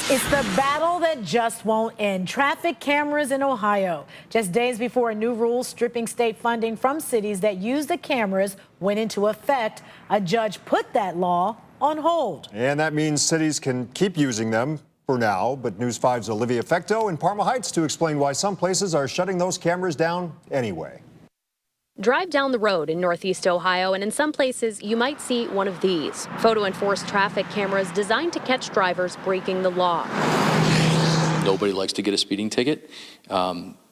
It's the battle that just won't end. Traffic cameras in Ohio. Just days before a new rule stripping state funding from cities that use the cameras went into effect, a judge put that law on hold. And that means cities can keep using them for now. But News 5's Olivia Fecto in Parma Heights to explain why some places are shutting those cameras down anyway. Drive down the road in Northeast Ohio, and in some places you might see one of these photo-enforced traffic cameras designed to catch drivers breaking the law. Nobody likes to get a speeding ticket.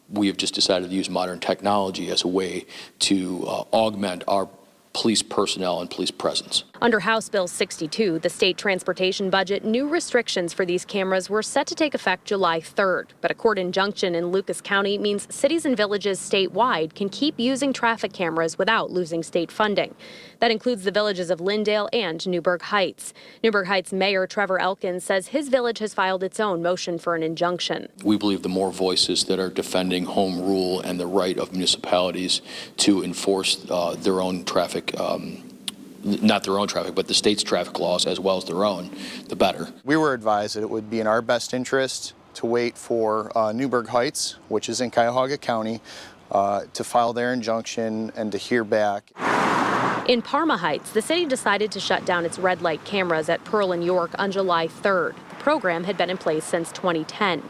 We have just decided to use modern technology as a way to augment our police personnel and police presence. Under House Bill 62, the state transportation budget, new restrictions for these cameras were set to take effect July 3rd. But a court injunction in Lucas County means cities and villages statewide can keep using traffic cameras without losing state funding. That includes the villages of Lindale and Newburgh Heights. Newburgh Heights Mayor Trevor Elkins says his village has filed its own motion for an injunction. We believe the more voices that are defending home rule and the right of municipalities to enforce their own traffic, not their own traffic, but the state's traffic laws as well as their own, the better. We were advised that it would be in our best interest to wait for Newburgh Heights, which is in Cuyahoga County, to file their injunction and to hear back. In Parma Heights, the city decided to shut down its red light cameras at Pearl and York on July 3rd. The program had been in place since 2010.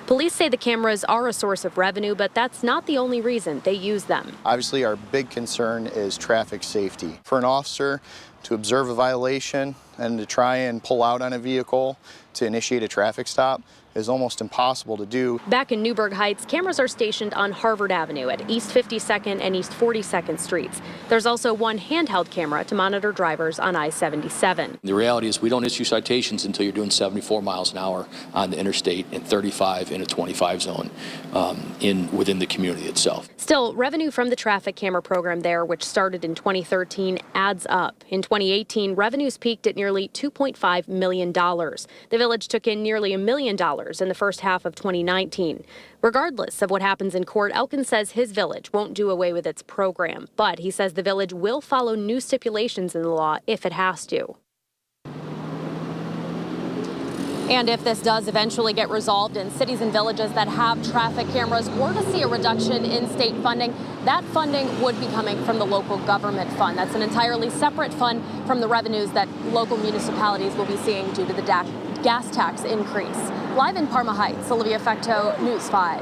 Police say the cameras are a source of revenue, but that's not the only reason they use them. Obviously, our big concern is traffic safety. For an officer to observe a violation and to try and pull out on a vehicle to initiate a traffic stop is almost impossible to do. Back in Newburgh Heights, cameras are stationed on Harvard Avenue at East 52nd and East 42nd Streets. There's also one handheld camera to monitor drivers on I-77. The reality is we don't issue citations until you're doing 74 miles an hour on the interstate and 35 in a 25 zone within the community itself. Still, revenue from the traffic camera program there, which started in 2013, adds up. In 2018, revenues peaked at nearly $2.5 million. The village took in nearly $1 million in the first half of 2019. Regardless of what happens in court, Elkins says his village won't do away with its program, but he says the village will follow new stipulations in the law if it has to. And if this does eventually get resolved in cities and villages that have traffic cameras were to see a reduction in state funding, that funding would be coming from the local government fund. That's an entirely separate fund from the revenues that local municipalities will be seeing due to the gas tax increase. Live in Parma Heights, Olivia Fecto, News 5.